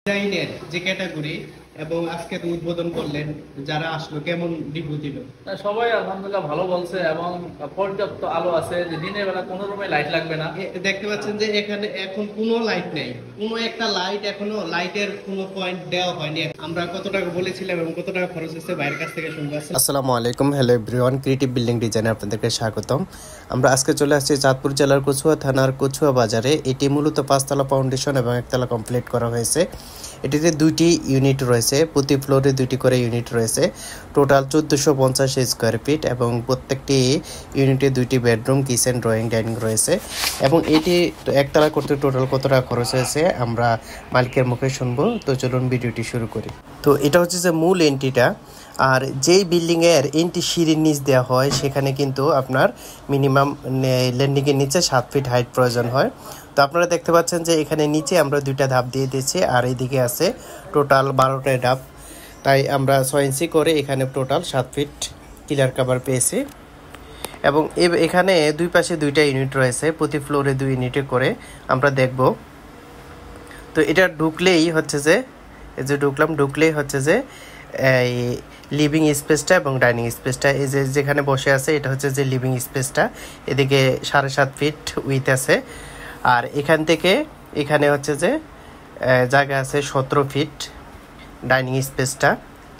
ডিজাইনের যে ক্যাটাগরি এবং আজকে তো উদ্বোধন করলেন, যারা আসলো কেমন রিভিউ দিল? সবাই আলহামদুলিল্লাহ ভালো বলছে এবং পর্যাপ্ত আলো আছে, যে দিনের বেলা কোনো রুমে লাইট লাগবে না। দেখতে পাচ্ছেন যে এখানে এখন কোনো লাইট নেই, কোনো একটা লাইট এখনো লাইটের কোনো পয়েন্ট দেওয়া হয়নি। আমরা কত টাকা বলেছিলাম এবং কত টাকা খরচ হচ্ছে ভাইয়ের কাছ থেকে শুনবো। আসসালামু আলাইকুম, হ্যালো এভরিওয়ান, ক্রিয়েটিভ বিল্ডিং ডিজাইনে আপনাদেরকে স্বাগতম। আমরা আজকে চলে আসছি চাঁদপুর জেলার কচুয়া থানার কচুয়া বাজারে। এটি মূলত 5তলা ফাউন্ডেশন এবং 1তলা কমপ্লিট করা হয়েছে। এটিতে 2টি ইউনিট রয়েছে, প্রতি ফ্লোরে 2টি করে ইউনিট রয়েছে। টোটাল 1450 স্কোয়ার ফিট এবং প্রত্যেকটি ইউনিটে 2টি বেডরুম, কিচেন, ড্রয়িং, ডাইনিং রয়েছে। এবং এটি 1তলা করতে টোটাল কত টাকা খরচ হয়েছে আমরা মালিকের মুখে শুনবো। তো চলুন ভিডিওটি শুরু করি। তো এটা হচ্ছে যে মূল এন্ট্রিটা। আর যেই বিল্ডিংয়ের এন্ট্রি সিঁড়ির নিচ দেওয়া হয় সেখানে কিন্তু আপনার মিনিমাম ল্যান্ডিংয়ের নিচে 7 ফিট হাইট প্রয়োজন হয়। তো আপনারা দেখতে পাচ্ছেন যে এখানে নিচে আমরা 2টা ধাপ দিয়ে দিয়েছি, আর এইদিকে আছে টোটাল 12টা ধাপ। তাই আমরা 6 ইঞ্চি করে এখানে টোটাল 7 ফিট ক্লিয়ার কাভার পেয়েছি। এবং এখানে দুই পাশে 2টা ইউনিট রয়েছে, প্রতি ফ্লোরে 2 ইউনিটে করে আমরা দেখব। তো এটা ঢুকলেই হচ্ছে যে ঢুকলেই হচ্ছে যে এই লিভিং স্পেসটা এবং ডাইনিং স্পেসটা, এই যে যেখানে বসে আছে এটা হচ্ছে যে লিভিং স্পেসটা। এদিকে 7.5 ফিট উইথ আছে, আর এখান থেকে এখানে হচ্ছে যে জায়গা আছে 17 ফিট ডাইনিং স্পেসটা,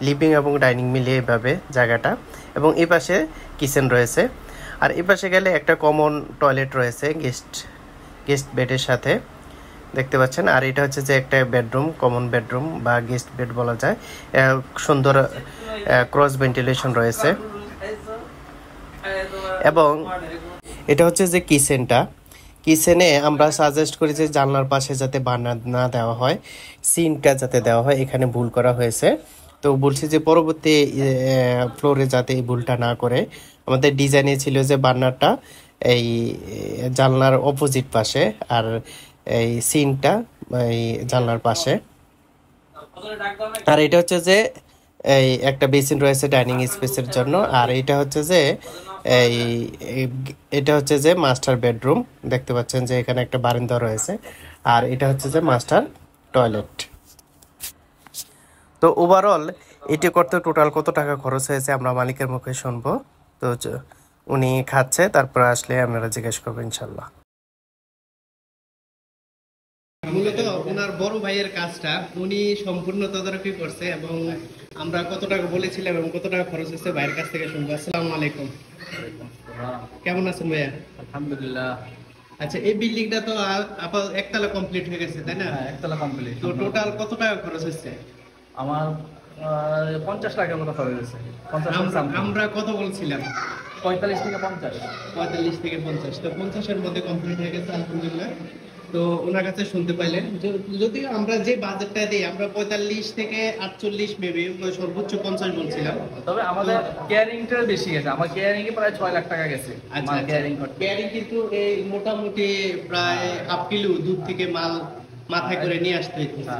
লিভিং এবং ডাইনিং মিলিয়ে এভাবে জায়গাটা। এবং এই পাশে কিচেন রয়েছে, আর এই পাশে গেলে একটা কমন টয়লেট রয়েছে গেস্ট বেডের সাথে, দেখতে পাচ্ছেন। আর এটা হচ্ছে যে একটা বেডরুম, কমন বেডরুম বা গেস্ট বেড বলা যায়। সুন্দর ক্রস ভেন্টিলেশন রয়েছে। এবং এটা হচ্ছে যে কিচেনে আমরা সাজেস্ট করি যে জানলার পাশে যাতে বার্নার না দেওয়া হয়, সিঙ্কটা যাতে দেওয়া হয়, এখানে ভুল করা হয়েছে। তো বলছি যে পরবর্তী ফ্লোরে যাতে এই ভুলটা না করে। আমাদের ডিজাইনে ছিল যে বার্নারটা এই জানলার অপোজিট পাশে, আর এই সিনটা এই জানলার পাশে। আর এটা হচ্ছে যে এই একটা বেসিন রয়েছে ডাইনিং স্পেসের জন্য। আর এটা হচ্ছে যে এটা হচ্ছে যে মাস্টার বেডরুম, দেখতে পাচ্ছেন যে এখানে একটা বারান্দা রয়েছে। আর এটা হচ্ছে যে মাস্টার টয়লেট। তো ওভারঅল এটি করতে টোটাল কত টাকা খরচ হয়েছে আমরা মালিকের মুখে শুনবো। তো উনি খাচ্ছে, তারপর আসলে আমরা জিজ্ঞেস করবো ইনশাল্লাহ। মূলত ওনার বড় ভাইয়ের কাজটা উনি সম্পূর্ণ তদারকি করছে এবং আমরা কত টাকা বলেছিলাম এবং কত টাকা খরচ হচ্ছে ভাইয়ের কাছ থেকে শুনবো। আসসালামু আলাইকুম, কেমন আছেন ভাইয়া? আলহামদুলিল্লাহ। আচ্ছা, এই বিল্ডিংটা তো আপাতত 1তলা কমপ্লিট হয়ে গেছে, তাই না? 1তলা কমপ্লিট। তো টোটাল কত টাকা খরচ হচ্ছে? আমার 50 লাখের মতো খরচ হয়েছে। আমরা কত বলছিলাম? 45 থেকে 50। 45 থেকে 50, তো 50-এর মধ্যে কমপ্লিট হয়ে গেছে আলহামদুলিল্লাহ। তো ওনার কাছে শুনতে পাইলেন, যদিও আমরা যে বাজেটটা দিই আমরা 45 থেকে 48 মেবি, সর্বোচ্চ 50 বলছিলাম। তবে আমাদের কেয়ারিংটা বেশি গেছে, আমার কেয়ারিং এ প্রায় 6 লাখ টাকা গেছে। আচ্ছা, কেয়ারিং কিন্তু এই মোটামুটি প্রায় হাফ কিলো দূর থেকে মাল মাথায় করে নিয়ে আসতে হইতেছে।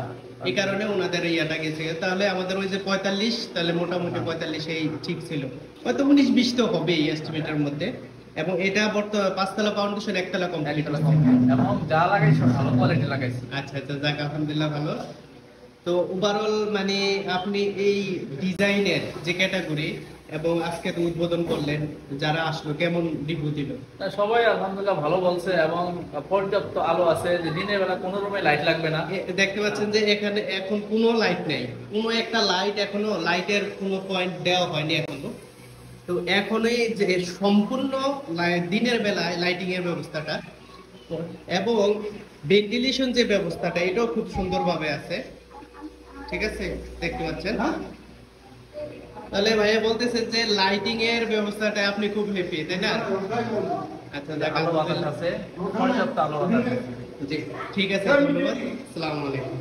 এই কারণে ওনাদের ইয়াটা গেছে। তাহলে আমাদের ওই যে 45, তাহলে মোটামুটি 45 এই ঠিক ছিল, হয়তো 19-20 তো হবে এই এস্টিমেটের মধ্যে। এবং এটা বর্তমানে 5তলা ফাউন্ডেশন 1তলা কমপ্লিট এবং যা লাগাইছে ভালো কোয়ালিটি লাগাইছে। আচ্ছা, যাক আলহামদুলিল্লাহ ভালো। তো ওভারঅল মানে আপনি এই ডিজাইনের যে ক্যাটাগরি এবং আজকে তো উদ্বোধন করলেন, যারা আসলো কেমন রিভিউ দিল? সবাই আলহামদুলিল্লাহ ভালো বলছে এবং পর্যাপ্ত আলো আছে, যে দিনের বেলা কোনো রুমে লাইট লাগবে না। দেখতে পাচ্ছেন যে এখানে এখন কোনো লাইট নেই, কোনো একটা লাইট এখনো লাইটের কোনো পয়েন্ট দেওয়া হয়নি এখনো। তো এখনই যে সম্পূর্ণ দিনের বেলায় লাইটিং এর ব্যবস্থাটা এবং ভেন্টিলেশন যে ব্যবস্থাটা এটাও খুব সুন্দরভাবে আছে। ঠিক আছে, দেখতে পাচ্ছেন। তাহলে ভাইয়া বলতেছেন যে লাইটিং এর ব্যবস্থাটা আপনি খুব হ্যাপি, তাই না? আচ্ছা, আলো বাতাস আছে, পর্যাপ্ত আলো বাতাস আছে। জি, ঠিক আছে, ধন্যবাদ। আসসালামু আলাইকুম।